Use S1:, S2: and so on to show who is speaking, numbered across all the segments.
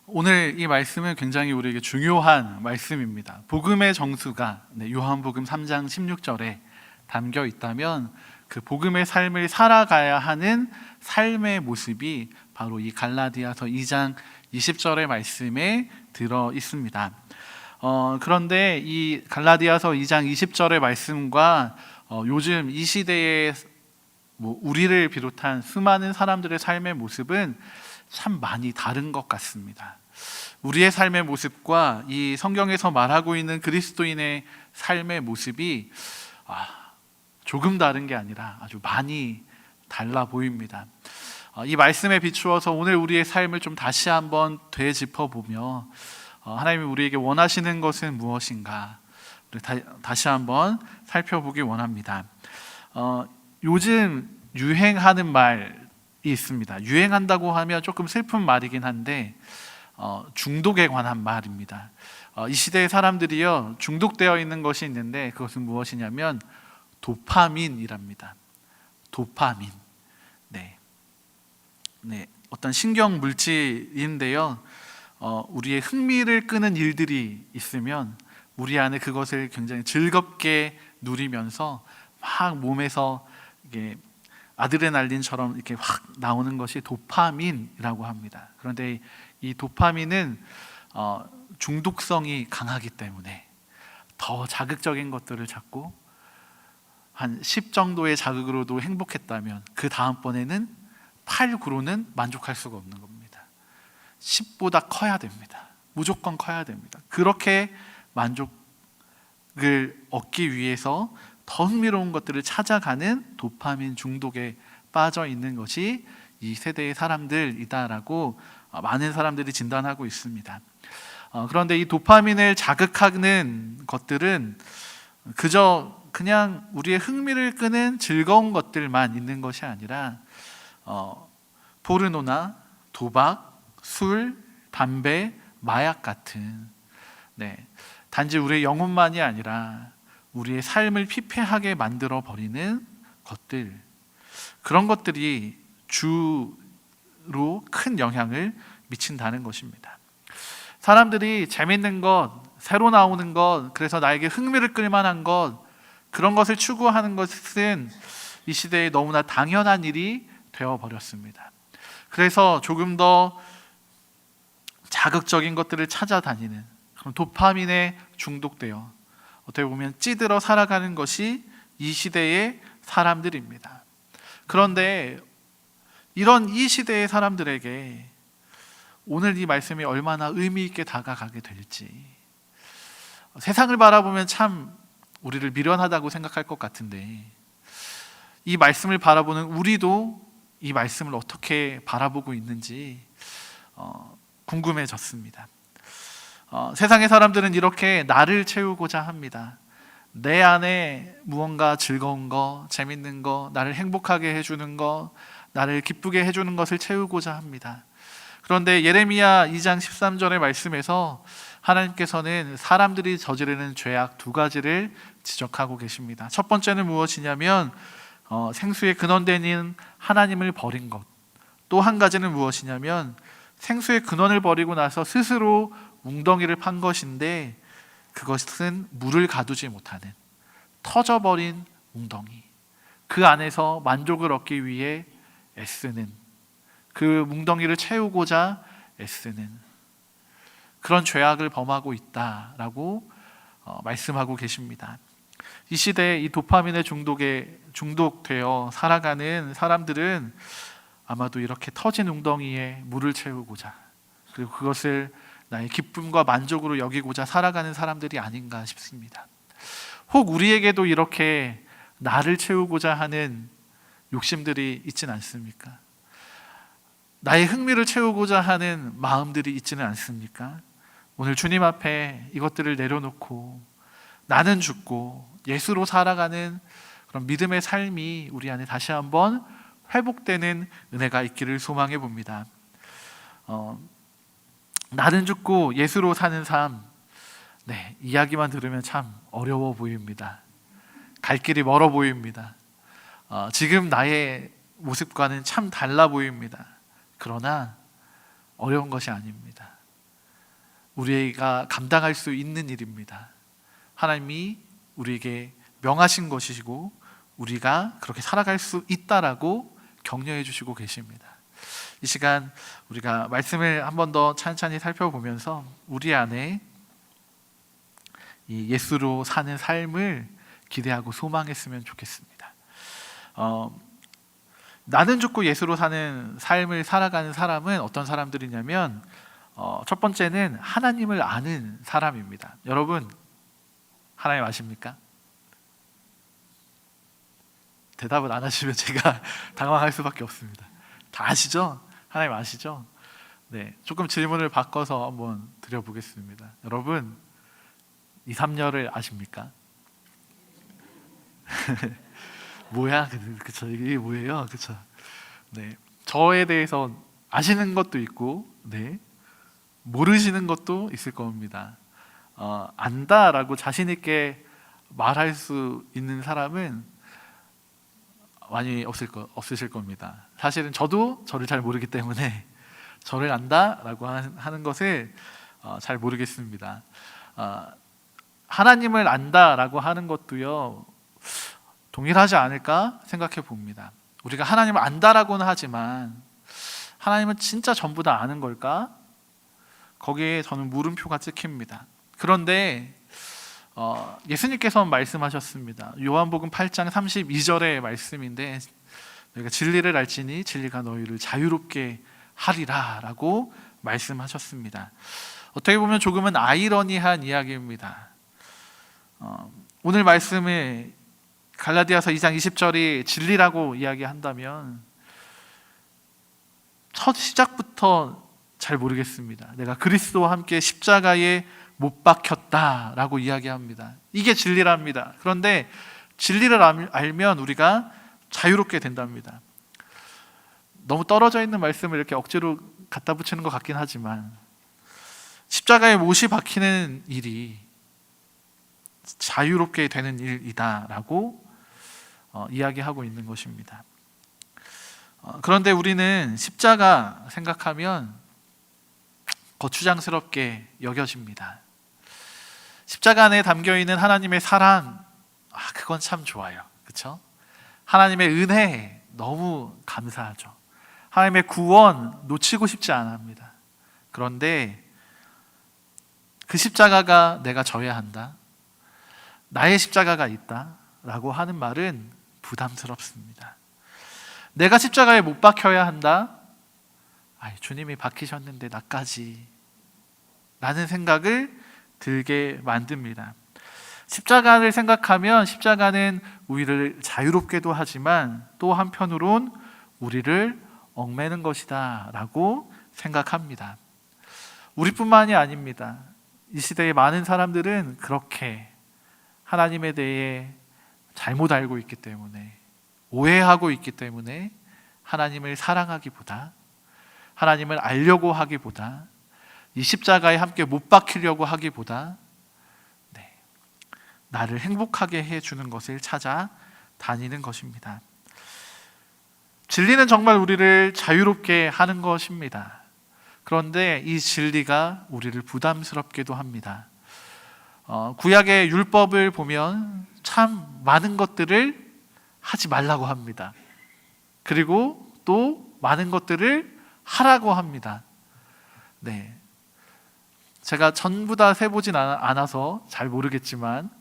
S1: 오늘 이 말씀은 굉장히 우리에게 중요한 말씀입니다. 복음의 정수가 요한복음 3장 16절에 담겨 있다면 그 복음의 삶을 살아가야 하는 삶의 모습이 바로 이 갈라디아서 2장 20절의 말씀에 들어 있습니다. 그런데 이 갈라디아서 2장 20절의 말씀과 요즘 이 시대의 우리를 비롯한 수많은 사람들의 삶의 모습은 참 많이 다른 것 같습니다. 우리의 삶의 모습과 이 성경에서 말하고 있는 그리스도인의 삶의 모습이 조금 다른 게 아니라 아주 많이 달라 보입니다. 이 말씀에 비추어서 오늘 우리의 삶을 좀 다시 한번 되짚어보며 하나님이 우리에게 원하시는 것은 무엇인가 다시 한번 살펴보기 원합니다. 요즘 유행하는 말이 있습니다. 유행한다고 하면 조금 슬픈 말이긴 한데 중독에 관한 말입니다. 이 시대의 사람들이요 중독되어 있는 것이 있는데 그것은 무엇이냐면 도파민이랍니다. 도파민. 어떤 신경 물질인데요. 우리의 흥미를 끄는 일들이 있으면 우리 안에 그것을 굉장히 즐겁게 누리면서 막 몸에서 이게 아드레날린처럼 이렇게 확 나오는 것이 도파민이라고 합니다. 그런데 이 도파민은 중독성이 강하기 때문에 더 자극적인 것들을 찾고 한 10 정도의 자극으로도 행복했다면 그 다음번에는 8, 9로는 만족할 수가 없는 겁니다. 10보다 커야 됩니다. 무조건 커야 됩니다. 그렇게 만족을 얻기 위해서 더 흥미로운 것들을 찾아가는 도파민 중독에 빠져 있는 것이 이 세대의 사람들이다라고 많은 사람들이 진단하고 있습니다. 그런데 이 도파민을 자극하는 것들은 그냥 우리의 흥미를 끄는 즐거운 것들만 있는 것이 아니라 포르노나 도박, 술, 담배, 마약 같은 단지 우리의 영혼만이 아니라 우리의 삶을 피폐하게 만들어 버리는 것들, 그런 것들이 주로 큰 영향을 미친다는 것입니다. 사람들이 재밌는 것, 새로 나오는 것, 그래서 나에게 흥미를 끌 만한 것, 그런 것을 추구하는 것은 이 시대에 너무나 당연한 일이 되어버렸습니다. 그래서 조금 더 자극적인 것들을 찾아다니는 그런 도파민에 중독되어 어떻게 보면 찌들어 살아가는 것이 이 시대의 사람들입니다. 그런데 이런 이 시대의 사람들에게 오늘 이 말씀이 얼마나 의미 있게 다가가게 될지, 세상을 바라보면 참 우리를 미련하다고 생각할 것 같은데 이 말씀을 바라보는 우리도 이 말씀을 어떻게 바라보고 있는지 궁금해졌습니다. 세상의 사람들은 이렇게 나를 채우고자 합니다. 내 안에 무언가 즐거운 거, 재밌는 거, 나를 행복하게 해주는 거, 나를 기쁘게 해주는 것을 채우고자 합니다. 그런데 예레미야 2장 13절의 말씀에서 하나님께서는 사람들이 저지르는 죄악 2가지를 지적하고 계십니다. 첫 번째는 무엇이냐면 생수의 근원되는 하나님을 버린 것. 또 한 가지는 무엇이냐면 생수의 근원을 버리고 나서 스스로 웅덩이를 판 것인데 그것은 물을 가두지 못하는 터져버린 웅덩이, 그 안에서 만족을 얻기 위해 애쓰는, 그 웅덩이를 채우고자 애쓰는 그런 죄악을 범하고 있다라고 말씀하고 계십니다. 이 시대에 이 도파민의 중독에 중독되어 살아가는 사람들은 아마도 이렇게 터진 웅덩이에 물을 채우고자, 그리고 그것을 나의 기쁨과 만족으로 여기고자 살아가는 사람들이 아닌가 싶습니다. 혹 우리에게도 이렇게 나를 채우고자 하는 욕심들이 있지는 않습니까? 나의 흥미를 채우고자 하는 마음들이 있지는 않습니까? 오늘 주님 앞에 이것들을 내려놓고 나는 죽고 예수로 살아가는 그런 믿음의 삶이 우리 안에 다시 한번 회복되는 은혜가 있기를 소망해 봅니다. 나는 죽고 예수로 사는 삶, 이야기만 들으면 참 어려워 보입니다. 갈 길이 멀어 보입니다. 지금 나의 모습과는 참 달라 보입니다. 그러나 어려운 것이 아닙니다. 우리가 감당할 수 있는 일입니다. 하나님이 우리에게 명하신 것이시고 우리가 그렇게 살아갈 수 있다라고 격려해 주시고 계십니다. 이 시간 우리가 말씀을 한 번 더 찬찬히 살펴보면서 우리 안에 이 예수로 사는 삶을 기대하고 소망했으면 좋겠습니다. 나는 죽고 예수로 사는 삶을 살아가는 사람은 어떤 사람들이냐면 첫 번째는 하나님을 아는 사람입니다. 여러분 하나님 아십니까? 대답을 안 하시면 제가 당황할 수밖에 없습니다. 다 아시죠? 하나님 아시죠? 네, 조금 질문을 바꿔서 한번 드려보겠습니다. 여러분 이삼열을 아십니까? 뭐야? 그쵸? 이게 뭐예요? 그쵸? 네, 저에 대해서 아시는 것도 있고, 네, 모르시는 것도 있을 겁니다. 안다라고 자신 있게 말할 수 있는 사람은 많이 없으실 겁니다. 사실은 저도 저를 잘 모르기 때문에 저를 안다라고 하는 것을 잘 모르겠습니다. 하나님을 안다라고 하는 것도요 동일하지 않을까 생각해 봅니다. 우리가 하나님을 안다라고는 하지만 하나님은 진짜 전부 다 아는 걸까? 거기에 저는 물음표가 찍힙니다. 그런데 예수님께서 말씀하셨습니다. 요한복음 8장 32절의 말씀인데 너희가 진리를 알지니 진리가 너희를 자유롭게 하리라 라고 말씀하셨습니다. 어떻게 보면 조금은 아이러니한 이야기입니다. 오늘 말씀에 갈라디아서 2장 20절이 진리라고 이야기한다면 첫 시작부터 잘 모르겠습니다. 내가 그리스도와 함께 십자가에 못 박혔다라고 이야기합니다. 이게 진리랍니다. 그런데 진리를 알면 우리가 자유롭게 된답니다. 너무 떨어져 있는 말씀을 이렇게 억지로 갖다 붙이는 것 같긴 하지만 십자가에 못이 박히는 일이 자유롭게 되는 일이다라고 이야기하고 있는 것입니다. 그런데 우리는 십자가 생각하면 거추장스럽게 여겨집니다. 십자가 안에 담겨있는 하나님의 사랑, 그건 참 좋아요. 그렇죠? 하나님의 은혜 너무 감사하죠. 하나님의 구원 놓치고 싶지 않아 합니다. 그런데 그 십자가가 내가 져야 한다, 나의 십자가가 있다 라고 하는 말은 부담스럽습니다. 내가 십자가에 못 박혀야 한다, 주님이 박히셨는데 나까지 라는 생각을 들게 만듭니다. 십자가를 생각하면 십자가는 우리를 자유롭게도 하지만 또 한편으론 우리를 얽매는 것이다 라고 생각합니다. 우리뿐만이 아닙니다. 이 시대의 많은 사람들은 그렇게 하나님에 대해 잘못 알고 있기 때문에, 오해하고 있기 때문에 하나님을 사랑하기보다, 하나님을 알려고 하기보다, 이 십자가에 함께 못 박히려고 하기보다 나를 행복하게 해주는 것을 찾아 다니는 것입니다. 진리는 정말 우리를 자유롭게 하는 것입니다. 그런데 이 진리가 우리를 부담스럽게도 합니다. 구약의 율법을 보면 참 많은 것들을 하지 말라고 합니다. 그리고 또 많은 것들을 하라고 합니다. 네, 제가 전부 다 세보진 않아서 잘 모르겠지만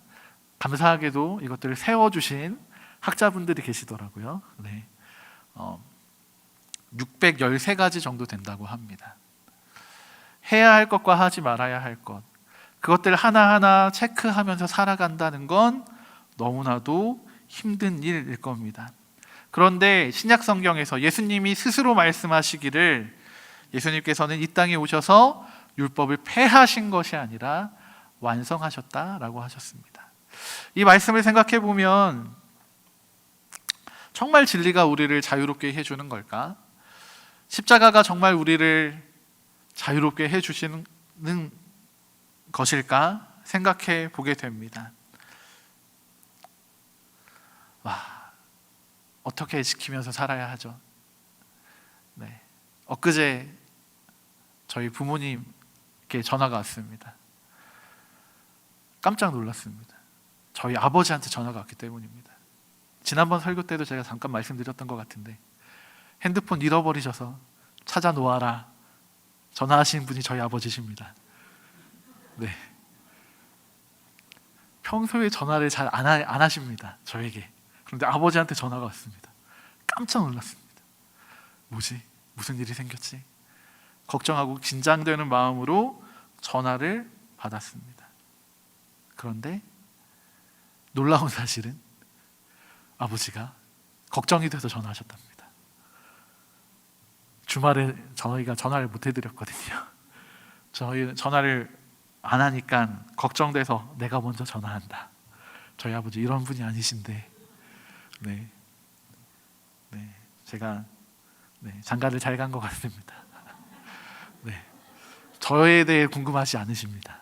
S1: 감사하게도 이것들을 세워주신 학자분들이 계시더라고요. 네, 613가지 정도 된다고 합니다. 해야 할 것과 하지 말아야 할 것, 그것들 하나하나 체크하면서 살아간다는 건 너무나도 힘든 일일 겁니다. 그런데 신약 성경에서 예수님이 스스로 말씀하시기를, 예수님께서는 이 땅에 오셔서 율법을 폐하신 것이 아니라 완성하셨다라고 하셨습니다. 이 말씀을 생각해 보면 정말 진리가 우리를 자유롭게 해주는 걸까? 십자가가 정말 우리를 자유롭게 해주시는 것일까 생각해 보게 됩니다. 어떻게 지키면서 살아야 하죠? 네, 엊그제 저희 부모님 이렇게 전화가 왔습니다. 깜짝 놀랐습니다. 저희 아버지한테 전화가 왔기 때문입니다. 지난번 설교 때도 제가 잠깐 말씀드렸던 것 같은데 핸드폰 잃어버리셔서 찾아 놓아라 전화하신 분이 저희 아버지십니다. 네. 평소에 전화를 잘 안 하십니다, 저에게. 그런데 아버지한테 전화가 왔습니다. 깜짝 놀랐습니다. 뭐지? 무슨 일이 생겼지? 걱정하고 긴장되는 마음으로 전화를 받았습니다. 그런데 놀라운 사실은 아버지가 걱정이 돼서 전화하셨답니다. 주말에 저희가 전화를 못 해드렸거든요. 저희 전화를 안 하니까 걱정돼서 내가 먼저 전화한다. 저희 아버지 이런 분이 아니신데, 네, 제가 장가를 잘 간 것 같습니다. 네, 저에 대해 궁금하지 않으십니다.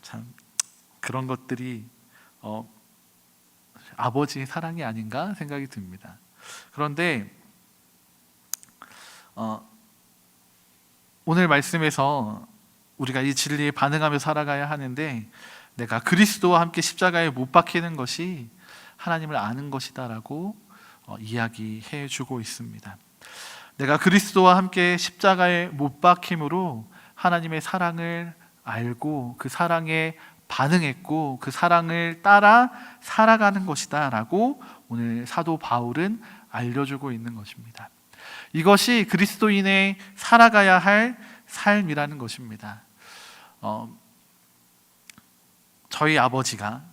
S1: 참 그런 것들이 아버지의 사랑이 아닌가 생각이 듭니다. 그런데 오늘 말씀에서 우리가 이 진리에 반응하며 살아가야 하는데, 내가 그리스도와 함께 십자가에 못 박히는 것이 하나님을 아는 것이다라고 이야기해 주고 있습니다. 내가 그리스도와 함께 십자가에 못 박힘으로 하나님의 사랑을 알고 그 사랑에 반응했고 그 사랑을 따라 살아가는 것이다 라고 오늘 사도 바울은 알려주고 있는 것입니다. 이것이 그리스도인의 살아가야 할 삶이라는 것입니다. 저희 아버지가,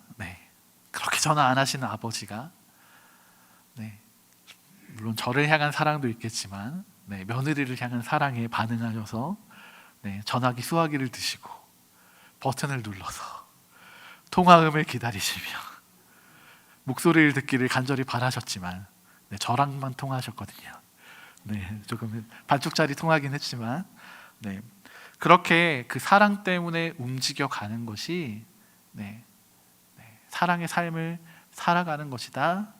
S1: 그렇게 전화 안 하시는 아버지가, 물론 저를 향한 사랑도 있겠지만 며느리를 향한 사랑에 반응하셔서 전화기 수화기를 드시고 버튼을 눌러서 통화음을 기다리시며 목소리를 듣기를 간절히 바라셨지만 저랑만 통화하셨거든요. 조금 반쪽짜리 통화긴 했지만 그렇게 그 사랑 때문에 움직여가는 것이 사랑의 삶을 살아가는 것이다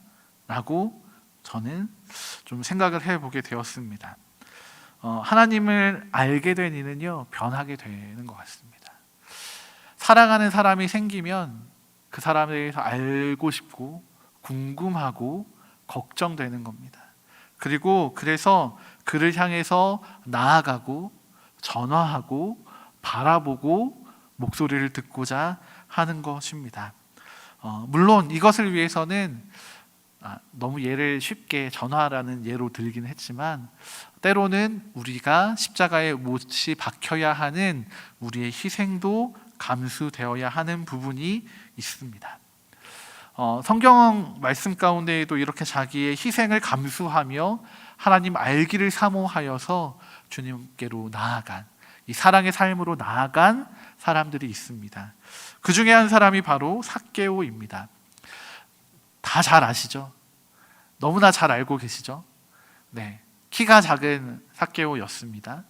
S1: 라고 저는 좀 생각을 해보게 되었습니다. 하나님을 알게 된 이는요, 변하게 되는 것 같습니다. 사랑하는 사람이 생기면 그 사람에 대해서 알고 싶고 궁금하고 걱정되는 겁니다. 그리고 그래서 그를 향해서 나아가고 전화하고 바라보고 목소리를 듣고자 하는 것입니다. 물론 이것을 위해서는 너무 예를 쉽게 전화라는 예로 들긴 했지만 때로는 우리가 십자가에 못이 박혀야 하는 우리의 희생도 감수되어야 하는 부분이 있습니다. 성경 말씀 가운데에도 이렇게 자기의 희생을 감수하며 하나님 알기를 사모하여서 주님께로 나아간, 이 사랑의 삶으로 나아간 사람들이 있습니다. 그 중에 한 사람이 바로 삭개오입니다. 다 잘 아시죠? 너무나 잘 알고 계시죠? 키가 작은 삭개오였습니다.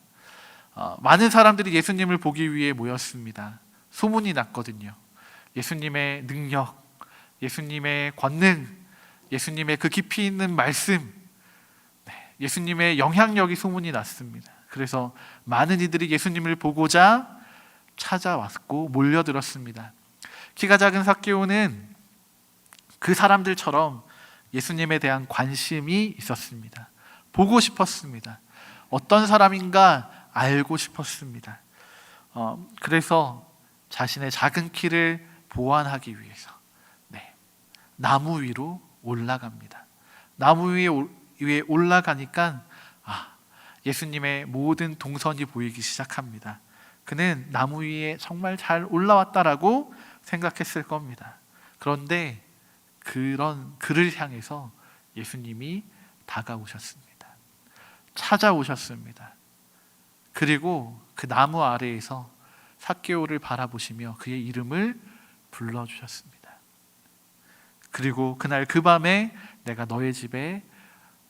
S1: 많은 사람들이 예수님을 보기 위해 모였습니다. 소문이 났거든요. 예수님의 능력, 예수님의 권능, 예수님의 그 깊이 있는 말씀, 예수님의 영향력이 소문이 났습니다. 그래서 많은 이들이 예수님을 보고자 찾아왔고 몰려들었습니다. 키가 작은 삭개오는 그 사람들처럼 예수님에 대한 관심이 있었습니다. 보고 싶었습니다. 어떤 사람인가 알고 싶었습니다. 그래서 자신의 작은 키를 보완하기 위해서 나무 위로 올라갑니다. 나무 위에 올라가니까 예수님의 모든 동선이 보이기 시작합니다. 그는 나무 위에 정말 잘 올라왔다라고 생각했을 겁니다. 그런데 그런 그를 향해서 예수님이 다가오셨습니다. 찾아오셨습니다. 그리고 그 나무 아래에서 삭개오를 바라보시며 그의 이름을 불러주셨습니다. 그리고 그날 그 밤에 내가 너의 집에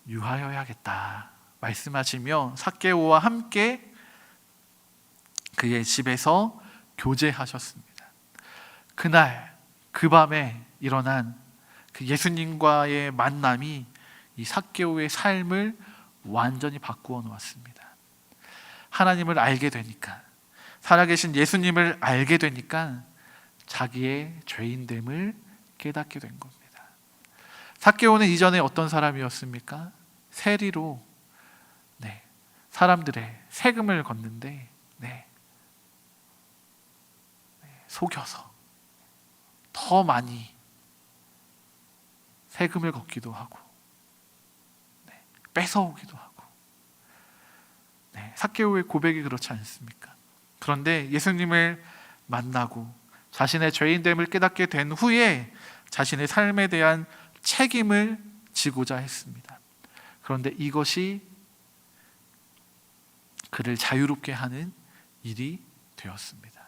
S1: 유하여야겠다 말씀하시며 삭개오와 함께 그의 집에서 교제하셨습니다. 그날 그 밤에 일어난 그 예수님과의 만남이 이 삭개오의 삶을 완전히 바꾸어 놓았습니다. 하나님을 알게 되니까, 살아계신 예수님을 알게 되니까 자기의 죄인됨을 깨닫게 된 겁니다. 삭개오는 이전에 어떤 사람이었습니까? 세리로 사람들의 세금을 걷는데 속여서 더 많이 세금을 걷기도 하고 뺏어오기도 하고, 삭개오의 고백이 그렇지 않습니까? 그런데 예수님을 만나고 자신의 죄인됨을 깨닫게 된 후에 자신의 삶에 대한 책임을 지고자 했습니다. 그런데 이것이 그를 자유롭게 하는 일이 되었습니다.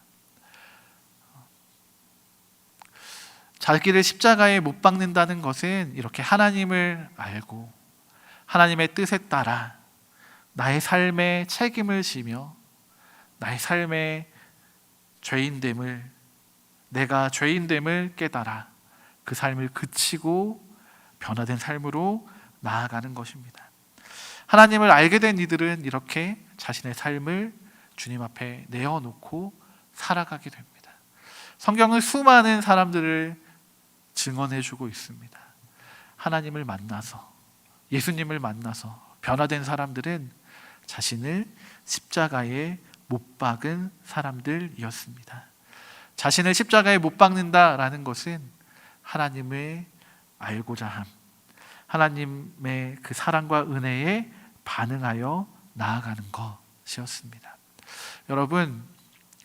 S1: 자기를 십자가에 못 박는다는 것은 이렇게 하나님을 알고 하나님의 뜻에 따라 나의 삶에 책임을 지며 나의 삶의 죄인됨을, 내가 죄인됨을 깨달아 그 삶을 그치고 변화된 삶으로 나아가는 것입니다. 하나님을 알게 된 이들은 이렇게 자신의 삶을 주님 앞에 내어놓고 살아가게 됩니다. 성경은 수많은 사람들을 증언해주고 있습니다. 하나님을 만나서, 예수님을 만나서 변화된 사람들은 자신을 십자가에 못 박은 사람들이었습니다. 자신을 십자가에 못 박는다라는 것은 하나님을 알고자 함, 하나님의 그 사랑과 은혜에 반응하여 나아가는 것이었습니다. 여러분,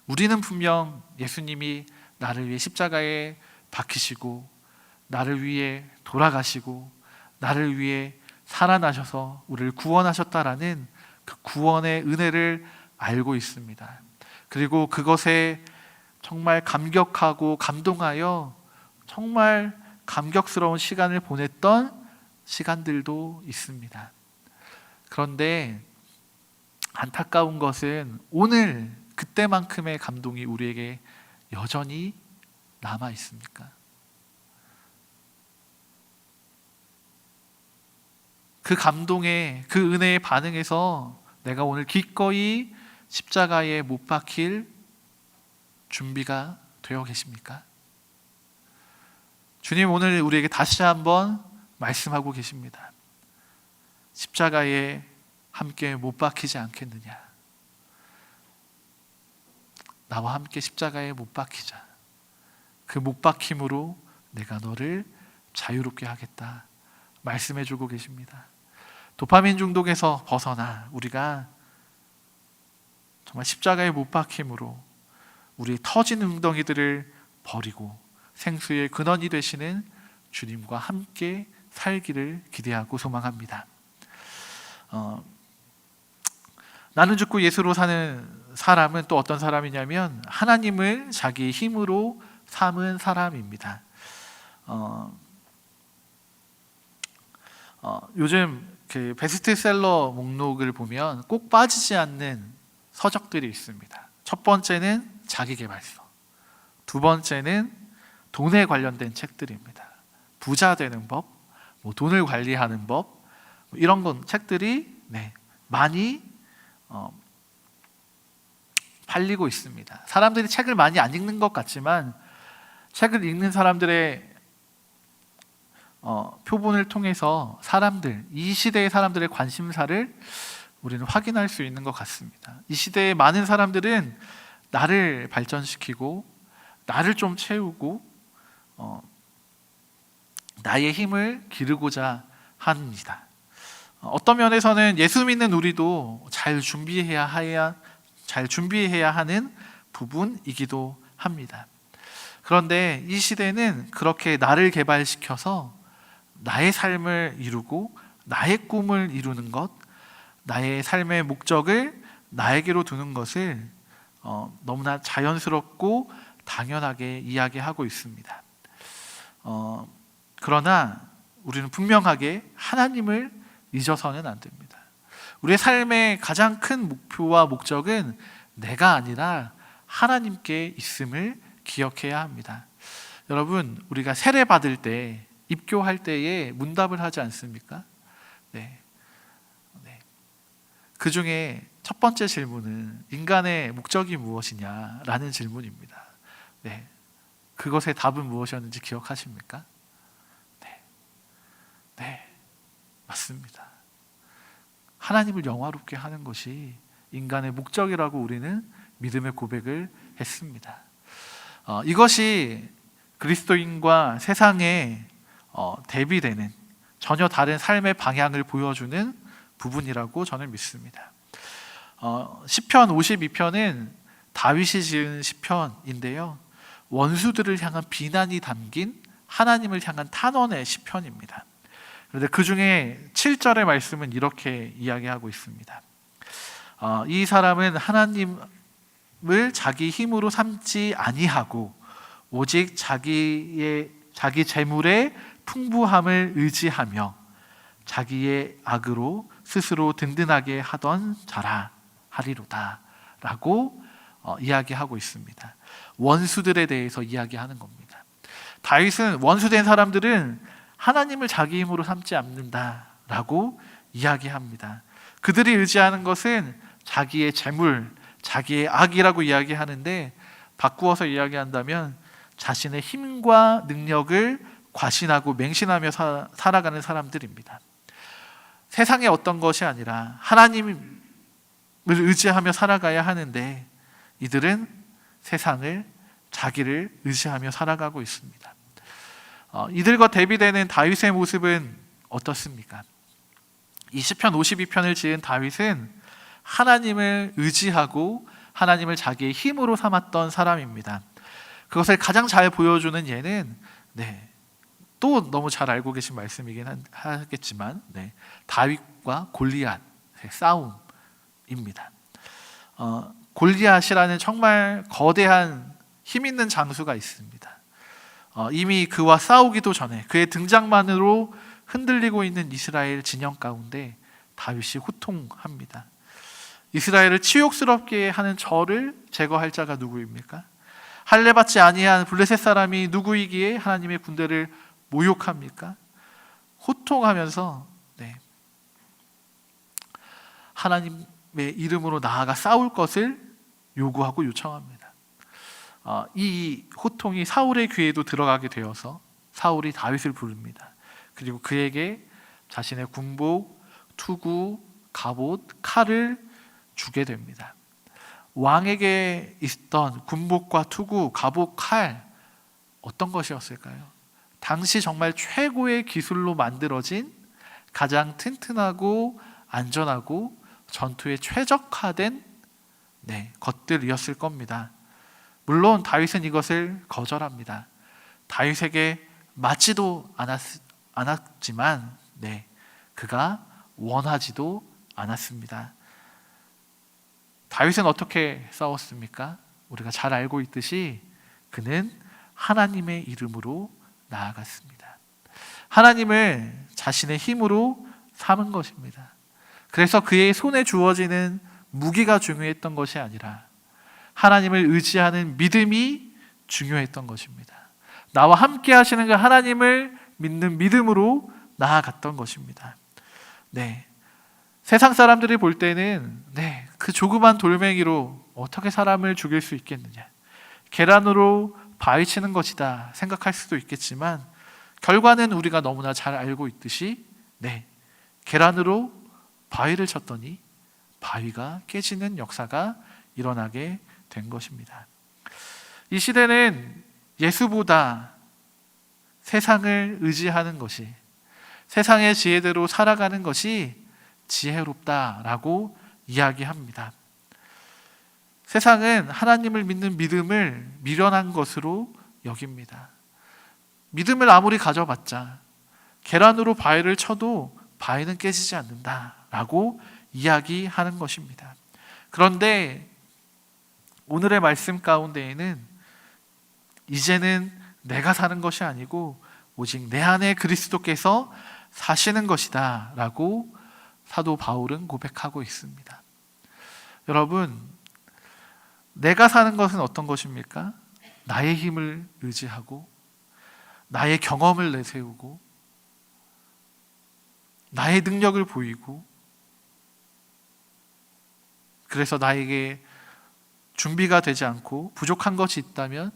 S1: 우리는 분명 예수님이 나를 위해 십자가에 박히시고 나를 위해 돌아가시고 나를 위해 살아나셔서 우리를 구원하셨다라는 그 구원의 은혜를 알고 있습니다. 그리고 그것에 정말 감격하고 감동하여 정말 감격스러운 시간을 보냈던 시간들도 있습니다. 그런데 안타까운 것은 오늘 그때만큼의 감동이 우리에게 여전히 남아 있습니까? 그 감동에, 그 은혜에 반응해서 내가 오늘 기꺼이 십자가에 못 박힐 준비가 되어 계십니까? 주님 오늘 우리에게 다시 한번 말씀하고 계십니다. 십자가에 함께 못 박히지 않겠느냐? 나와 함께 십자가에 못 박히자. 그 못 박힘으로 내가 너를 자유롭게 하겠다 말씀해주고 계십니다. 도파민 중독에서 벗어나 우리가 정말 십자가에 못 박힘으로 우리 터진 웅덩이들을 버리고 생수의 근원이 되시는 주님과 함께 살기를 기대하고 소망합니다. 나는 죽고 예수로 사는 사람은 또 어떤 사람이냐면 하나님을 자기의 힘으로 삼은 사람입니다. 요즘 그 베스트셀러 목록을 보면 꼭 빠지지 않는 서적들이 있습니다. 첫 번째는 자기계발서, 두 번째는 돈에 관련된 책들입니다. 부자 되는 법, 돈을 관리하는 법, 이런 건 책들이 많이 팔리고 있습니다. 사람들이 책을 많이 안 읽는 것 같지만 책을 읽는 사람들의 표본을 통해서 이 시대의 사람들의 관심사를 우리는 확인할 수 있는 것 같습니다. 이 시대의 많은 사람들은 나를 발전시키고 나를 좀 채우고 나의 힘을 기르고자 합니다. 어떤 면에서는 예수 믿는 우리도 잘 준비해야 하는 부분이기도 합니다. 그런데 이 시대는 그렇게 나를 개발시켜서 나의 삶을 이루고 나의 꿈을 이루는 것, 나의 삶의 목적을 나에게로 두는 것을 너무나 자연스럽고 당연하게 이야기하고 있습니다. 그러나 우리는 분명하게 하나님을 잊어서는 안 됩니다. 우리의 삶의 가장 큰 목표와 목적은 내가 아니라 하나님께 있음을 기억해야 합니다. 여러분, 우리가 세례 받을 때, 입교할 때에 문답을 하지 않습니까? 그 중에 첫 번째 질문은 인간의 목적이 무엇이냐라는 질문입니다. 네, 그것의 답은 무엇이었는지 기억하십니까? 네, 맞습니다. 하나님을 영화롭게 하는 것이 인간의 목적이라고 우리는 믿음의 고백을 했습니다. 이것이 그리스도인과 세상에 대비되는 전혀 다른 삶의 방향을 보여주는 부분이라고 저는 믿습니다. 시편 52편은 다윗이 지은 시편인데요, 원수들을 향한 비난이 담긴 하나님을 향한 탄원의 시편입니다. 그런데 그 중에 7절의 말씀은 이렇게 이야기하고 있습니다. 이 사람은 하나님을 자기 힘으로 삼지 아니하고 오직 자기 재물의 풍부함을 의지하며 자기의 악으로 스스로 든든하게 하던 자라 하리로다 라고 이야기하고 있습니다. 원수들에 대해서 이야기하는 겁니다. 다윗은 원수된 사람들은 하나님을 자기 힘으로 삼지 않는다라고 이야기합니다. 그들이 의지하는 것은 자기의 재물, 자기의 악이라고 이야기하는데, 바꾸어서 이야기한다면 자신의 힘과 능력을 과신하고 맹신하며 살아가는 사람들입니다. 세상의 어떤 것이 아니라 하나님을 의지하며 살아가야 하는데, 이들은 세상을, 자기를 의지하며 살아가고 있습니다. 이들과 대비되는 다윗의 모습은 어떻습니까? 이 시편 52편을 지은 다윗은 하나님을 의지하고 하나님을 자기의 힘으로 삼았던 사람입니다. 그것을 가장 잘 보여주는 예는 또 너무 잘 알고 계신 말씀이긴 하겠지만 다윗과 골리앗의 싸움입니다. 골리앗이라는 정말 거대한 힘 있는 장수가 있습니다. 이미 그와 싸우기도 전에 그의 등장만으로 흔들리고 있는 이스라엘 진영 가운데 다윗이 호통합니다. 이스라엘을 치욕스럽게 하는 저를 제거할 자가 누구입니까? 할례받지 아니한 블레셋 사람이 누구이기에 하나님의 군대를 모욕합니까? 호통하면서 하나님의 이름으로 나아가 싸울 것을 요구하고 요청합니다. 이 호통이 사울의 귀에도 들어가게 되어서 사울이 다윗을 부릅니다. 그리고 그에게 자신의 군복, 투구, 갑옷, 칼을 주게 됩니다. 왕에게 있던 군복과 투구, 갑옷, 칼, 어떤 것이었을까요? 당시 정말 최고의 기술로 만들어진 가장 튼튼하고 안전하고 전투에 최적화된 것들이었을 겁니다. 물론 다윗은 이것을 거절합니다. 다윗에게 맞지도 않았지만 그가 원하지도 않았습니다. 다윗은 어떻게 싸웠습니까? 우리가 잘 알고 있듯이 그는 하나님의 이름으로 나아갔습니다. 하나님을 자신의 힘으로 삼은 것입니다. 그래서 그의 손에 주어지는 무기가 중요했던 것이 아니라 하나님을 의지하는 믿음이 중요했던 것입니다. 나와 함께 하시는 그 하나님을 믿는 믿음으로 나아갔던 것입니다. 세상 사람들이 볼 때는 그 조그만 돌멩이로 어떻게 사람을 죽일 수 있겠느냐, 계란으로 바위치는 것이다 생각할 수도 있겠지만, 결과는 우리가 너무나 잘 알고 있듯이 계란으로 바위를 쳤더니 바위가 깨지는 역사가 일어나게 된 것입니다. 이 시대는 예수보다 세상을 의지하는 것이, 세상의 지혜대로 살아가는 것이 지혜롭다라고 이야기합니다. 세상은 하나님을 믿는 믿음을 미련한 것으로 여깁니다. 믿음을 아무리 가져봤자 계란으로 바위를 쳐도 바위는 깨지지 않는다라고 이야기하는 것입니다. 그런데 오늘의 말씀 가운데에는 이제는 내가 사는 것이 아니고 오직 내 안에 그리스도께서 사시는 것이다 라고 사도 바울은 고백하고 있습니다. 여러분, 내가 사는 것은 어떤 것입니까? 나의 힘을 의지하고 나의 경험을 내세우고 나의 능력을 보이고 그래서 나에게 준비가 되지 않고 부족한 것이 있다면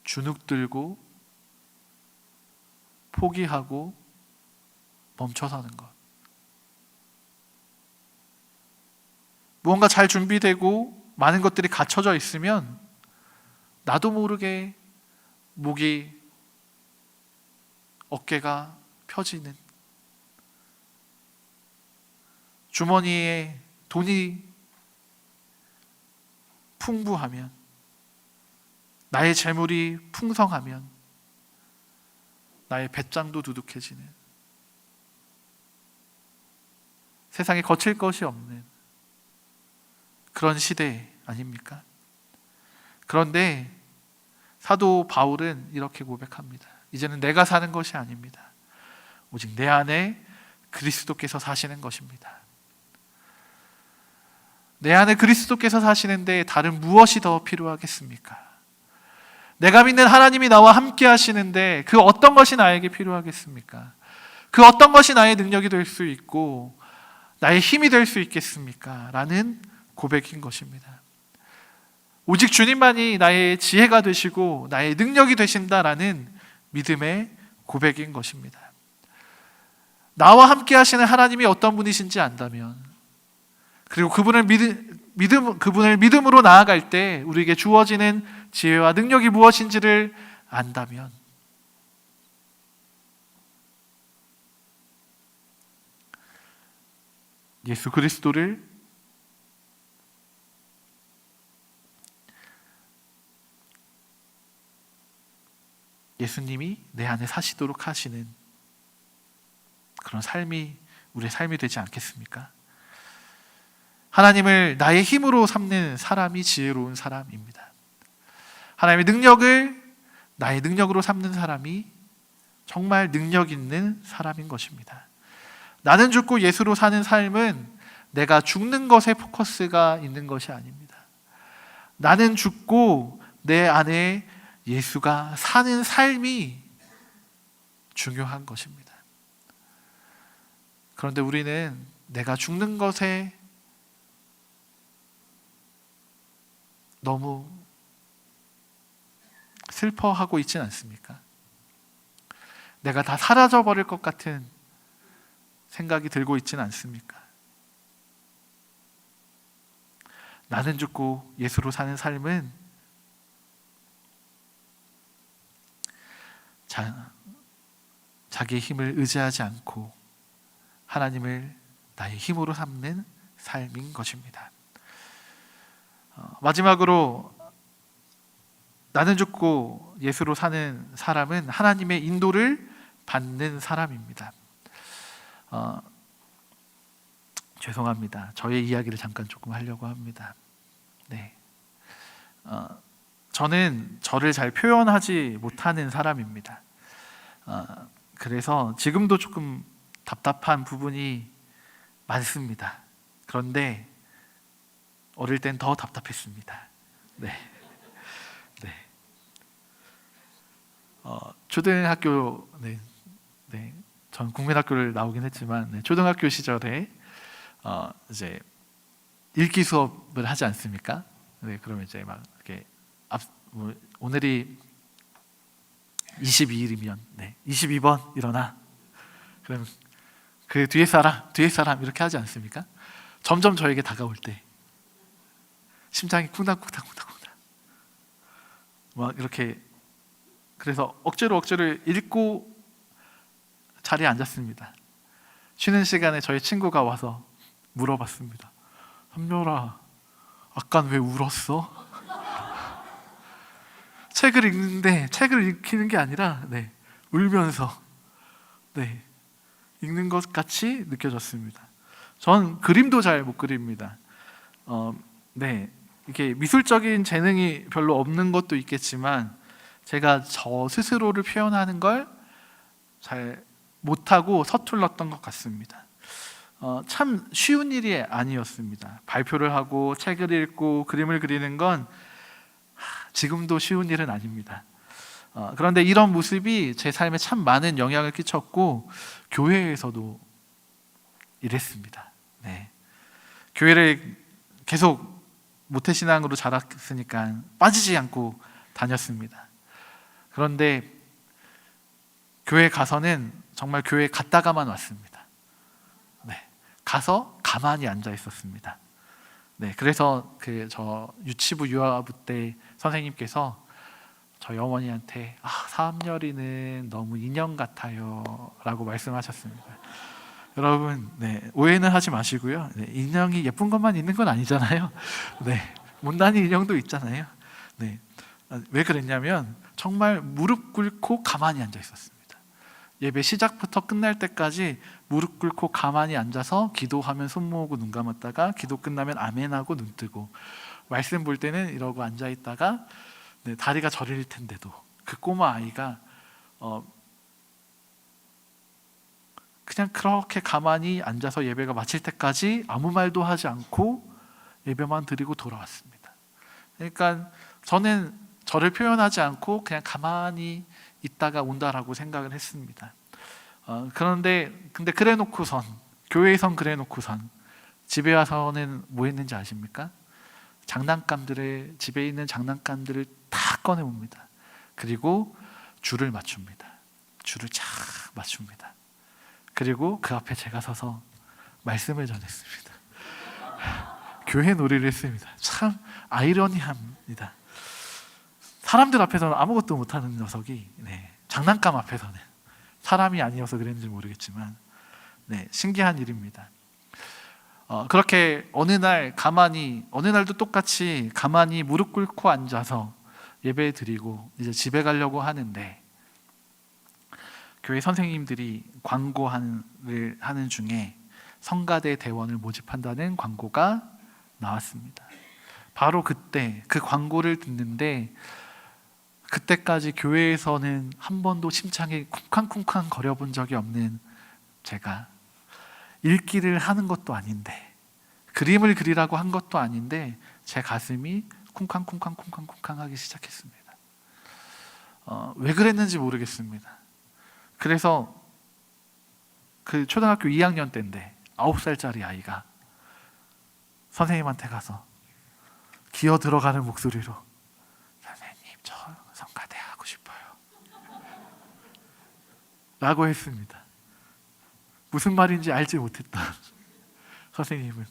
S1: 주눅들고 포기하고 멈춰서는 것. 무언가 잘 준비되고 많은 것들이 갖춰져 있으면 나도 모르게 목이, 어깨가 펴지는, 주머니에 돈이 풍부하면, 나의 재물이 풍성하면 나의 배짱도 두둑해지는, 세상에 거칠 것이 없는 그런 시대 아닙니까? 그런데 사도 바울은 이렇게 고백합니다. 이제는 내가 사는 것이 아닙니다. 오직 내 안에 그리스도께서 사시는 것입니다. 내 안에 그리스도께서 사시는데 다른 무엇이 더 필요하겠습니까? 내가 믿는 하나님이 나와 함께 하시는데 그 어떤 것이 나에게 필요하겠습니까? 그 어떤 것이 나의 능력이 될 수 있고 나의 힘이 될 수 있겠습니까? 라는 고백인 것입니다. 오직 주님만이 나의 지혜가 되시고 나의 능력이 되신다라는 믿음의 고백인 것입니다. 나와 함께 하시는 하나님이 어떤 분이신지 안다면, 그리고 그분을 믿음으로 나아갈 때 우리에게 주어지는 지혜와 능력이 무엇인지를 안다면, 예수 그리스도를 예수님이 내 안에 사시도록 하시는 그런 삶이 우리의 삶이 되지 않겠습니까? 하나님을 나의 힘으로 삼는 사람이 지혜로운 사람입니다. 하나님의 능력을 나의 능력으로 삼는 사람이 정말 능력 있는 사람인 것입니다. 나는 죽고 예수로 사는 삶은 내가 죽는 것에 포커스가 있는 것이 아닙니다. 나는 죽고 내 안에 예수가 사는 삶이 중요한 것입니다. 그런데 우리는 내가 죽는 것에 너무 슬퍼하고 있지는 않습니까? 내가 다 사라져 버릴 것 같은 생각이 들고 있지는 않습니까? 나는 죽고 예수로 사는 삶은 자기의 힘을 의지하지 않고 하나님을 나의 힘으로 삼는 삶인 것입니다. 마지막으로 나는 죽고 예수로 사는 사람은 하나님의 인도를 받는 사람입니다. 죄송합니다. 저의 이야기를 잠깐 조금 하려고 합니다. 네. 저는 저를 잘 표현하지 못하는 사람입니다. 그래서 지금도 조금 답답한 부분이 많습니다. 그런데 어릴 땐 더 답답했습니다. 네. 네. 초등학교, 전 국민학교를 나오긴 했지만, 초등학교 시절에 이제 읽기 수업을 하지 않습니까? 네, 그러면 이제 막 이렇게 오늘이 22일이면 22번 일어나. 그럼 그 뒤에 사람 이렇게 하지 않습니까? 점점 저에게 다가올 때 심장이 쿵닥쿵닥 막 이렇게, 그래서 억지로 읽고 자리에 앉았습니다. 쉬는 시간에 저희 친구가 와서 물어봤습니다. 삼열아, 아깐 왜 울었어? 책을 읽는데 책을 읽히는 게 아니라 울면서 읽는 것 같이 느껴졌습니다. 전 그림도 잘 못 그립니다. 이게 미술적인 재능이 별로 없는 것도 있겠지만 제가 저 스스로를 표현하는 걸 잘 못하고 서툴렀던 것 같습니다. 참 쉬운 일이 아니었습니다. 발표를 하고 책을 읽고 그림을 그리는 건 지금도 쉬운 일은 아닙니다. 그런데 이런 모습이 제 삶에 참 많은 영향을 끼쳤고 교회에서도 이랬습니다. 교회를 계속 모태신앙으로 자랐으니까 빠지지 않고 다녔습니다. 그런데 교회 가서는 정말 교회 갔다가만 왔습니다. 네, 가서 가만히 앉아 있었습니다. 네, 그래서 저 유치부 유아부 때 선생님께서 저희 어머니한테 사암열이는 너무 인형 같아요 라고 말씀하셨습니다. 여러분, 네, 오해는 하지 마시고요. 네, 인형이 예쁜 것만 있는 건 아니잖아요. 네, 못난이 인형도 있잖아요. 네, 왜 그랬냐면 정말 무릎 꿇고 가만히 앉아 있었습니다. 예배 시작부터 끝날 때까지 무릎 꿇고 가만히 앉아서 기도하면 손 모으고 눈 감았다가 기도 끝나면 아멘하고 눈 뜨고, 말씀 볼 때는 이러고 앉아 있다가 네, 다리가 저릴 텐데도 그 꼬마 아이가 그냥 그렇게 가만히 앉아서 예배가 마칠 때까지 아무 말도 하지 않고 예배만 드리고 돌아왔습니다. 그러니까 저는 저를 표현하지 않고 그냥 가만히 있다가 온다라고 생각을 했습니다. 근데 그래놓고선, 교회에선 그래놓고선 집에 와서는 뭐 했는지 아십니까? 집에 있는 장난감들을 다 꺼내봅니다. 그리고 줄을 맞춥니다. 줄을 쫙 맞춥니다. 그리고 그 앞에 제가 서서 말씀을 전했습니다. 교회 놀이를 했습니다. 참 아이러니합니다. 사람들 앞에서는 아무것도 못하는 녀석이 장난감 앞에서는, 사람이 아니어서 그랬는지 모르겠지만 신기한 일입니다. 그렇게 어느 날도 똑같이 가만히 무릎 꿇고 앉아서 예배 드리고 이제 집에 가려고 하는데, 교회 선생님들이 광고를 하는 중에 성가대 대원을 모집한다는 광고가 나왔습니다. 바로 그때 그 광고를 듣는데, 그때까지 교회에서는 한 번도 심장이 쿵쾅쿵쾅 거려본 적이 없는 제가, 읽기를 하는 것도 아닌데, 그림을 그리라고 한 것도 아닌데 제 가슴이 쿵쾅쿵쾅 하기 시작했습니다. 왜 그랬는지 모르겠습니다. 그래서 그 초등학교 2학년 때인데 9살짜리 아이가 선생님한테 가서 기어 들어가는 목소리로, 선생님, 저 성가대 하고 싶어요 라고 했습니다. 무슨 말인지 알지 못했던 선생님은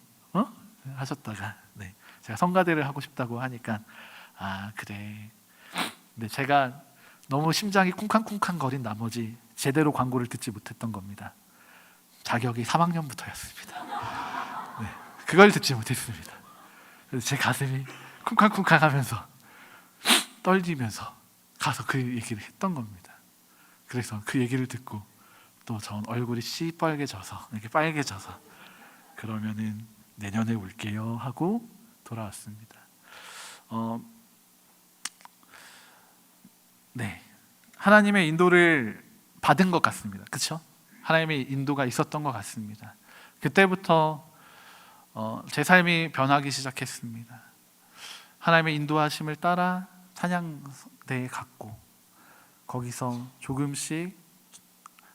S1: 하셨다가 제가 성가대를 하고 싶다고 하니까 그래. 근데 제가 너무 심장이 쿵쾅쿵쾅 거린 나머지 제대로 광고를 듣지 못했던 겁니다. 자격이 3학년부터였습니다. 그걸 듣지 못했습니다. 그래서 제 가슴이 쿵쾅쿵쾅 하면서 떨리면서 가서 그 얘기를 했던 겁니다. 그래서 그 얘기를 듣고 또 전 얼굴이 시뻘개져서, 이렇게 빨개져서, 그러면은 내년에 올게요 하고 돌아왔습니다. 하나님의 인도를 받은 것 같습니다. 그렇죠? 하나님의 인도가 있었던 것 같습니다. 그때부터 제 삶이 변하기 시작했습니다. 하나님의 인도하심을 따라 찬양대에 갔고, 거기서 조금씩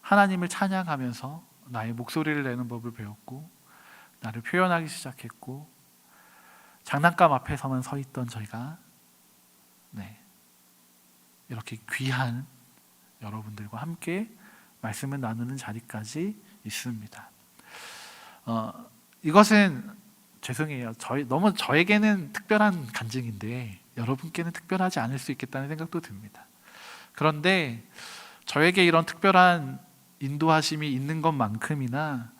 S1: 하나님을 찬양하면서 나의 목소리를 내는 법을 배웠고, 나를 표현하기 시작했고, 장난감 앞에서만 서 있던 저희가 이렇게 귀한 여러분들과 함께 말씀을 나누는 자리까지 있습니다. 이것은 죄송해요. 너무 저에게는 특별한 간증인데 여러분께는 특별하지 않을 수 있겠다는 생각도 듭니다. 그런데 저에게 이런 특별한 인도하심이 있는 것만큼이나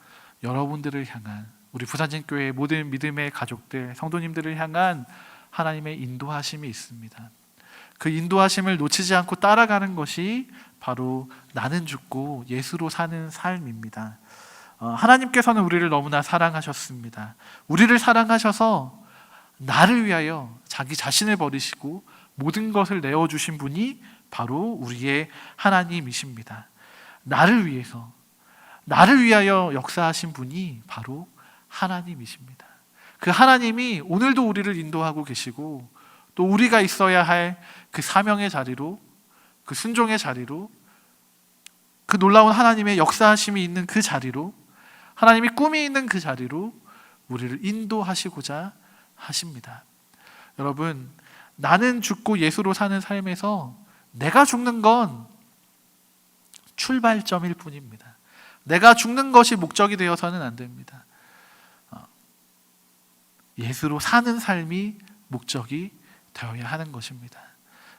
S1: 여러분들을 향한, 우리 부산진교회의 모든 믿음의 가족들, 성도님들을 향한 하나님의 인도하심이 있습니다. 그 인도하심을 놓치지 않고 따라가는 것이 바로 나는 죽고 예수로 사는 삶입니다. 하나님께서는 우리를 너무나 사랑하셨습니다. 우리를 사랑하셔서 나를 위하여 자기 자신을 버리시고 모든 것을 내어주신 분이 바로 우리의 하나님이십니다. 나를 위하여 역사하신 분이 바로 하나님이십니다. 그 하나님이 오늘도 우리를 인도하고 계시고, 또 우리가 있어야 할 그 사명의 자리로, 그 순종의 자리로, 그 놀라운 하나님의 역사하심이 있는 그 자리로, 하나님이 꿈이 있는 그 자리로 우리를 인도하시고자 하십니다. 여러분, 나는 죽고 예수로 사는 삶에서 내가 죽는 건 출발점일 뿐입니다. 내가 죽는 것이 목적이 되어서는 안 됩니다. 예수로 사는 삶이 목적이 되어야 하는 것입니다.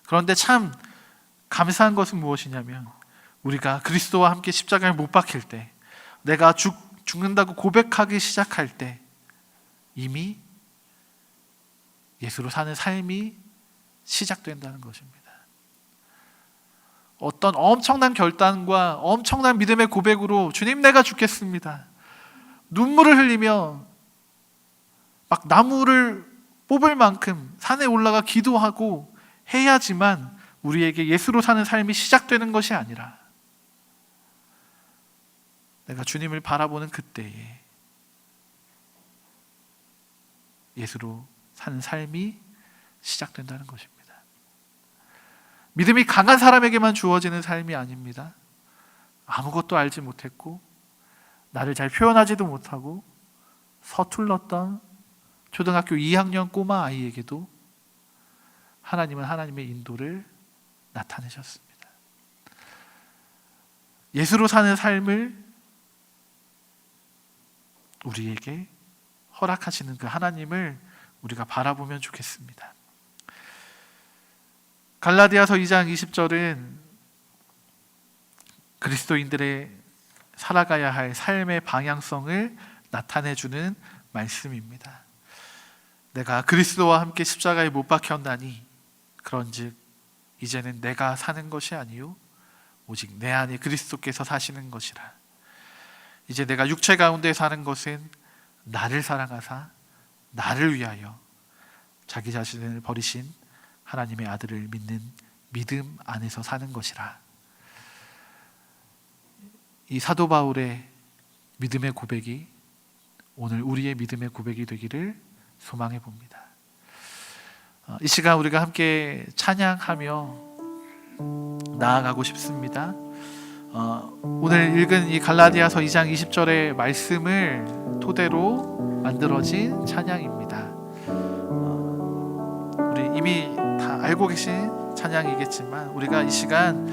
S1: 그런데 참 감사한 것은 무엇이냐면, 우리가 그리스도와 함께 십자가에 못 박힐 때, 내가 죽는다고 고백하기 시작할 때 이미 예수로 사는 삶이 시작된다는 것입니다. 어떤 엄청난 결단과 엄청난 믿음의 고백으로 주님, 내가 죽겠습니다, 눈물을 흘리며 막 나무를 뽑을 만큼 산에 올라가 기도하고 해야지만 우리에게 예수로 사는 삶이 시작되는 것이 아니라, 내가 주님을 바라보는 그때에 예수로 사는 삶이 시작된다는 것입니다. 믿음이 강한 사람에게만 주어지는 삶이 아닙니다. 아무것도 알지 못했고 나를 잘 표현하지도 못하고 서툴렀던 초등학교 2학년 꼬마 아이에게도 하나님은 하나님의 인도를 나타내셨습니다. 예수로 사는 삶을 우리에게 허락하시는 그 하나님을 우리가 바라보면 좋겠습니다. 갈라디아서 2장 20절은 그리스도인들의 살아가야 할 삶의 방향성을 나타내주는 말씀입니다. 내가 그리스도와 함께 십자가에 못 박혔나니 그런즉 이제는 내가 사는 것이 아니요 오직 내 안에 그리스도께서 사시는 것이라. 이제 내가 육체 가운데 사는 것은 나를 사랑하사 나를 위하여 자기 자신을 버리신 하나님의 아들을 믿는 믿음 안에서 사는 것이라. 이 사도 바울의 믿음의 고백이 오늘 우리의 믿음의 고백이 되기를 소망해 봅니다. 이 시간 우리가 함께 찬양하며 나아가고 싶습니다. 오늘 읽은 이 갈라디아서 2장 20절의 말씀을 토대로 만들어진 찬양입니다. 우리 이미 다 알고 계신 찬양이겠지만 우리가 이 시간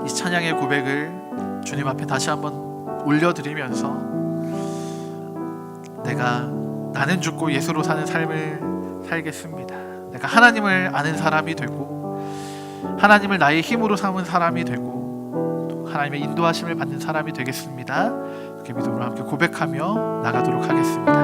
S1: 이 찬양의 고백을 주님 앞에 다시 한번 올려드리면서 나는 죽고 예수로 사는 삶을 살겠습니다. 내가 하나님을 아는 사람이 되고 하나님을 나의 힘으로 삼은 사람이 되고 또 하나님의 인도하심을 받는 사람이 되겠습니다. 이렇게 믿음으로 함께 고백하며 나가도록 하겠습니다.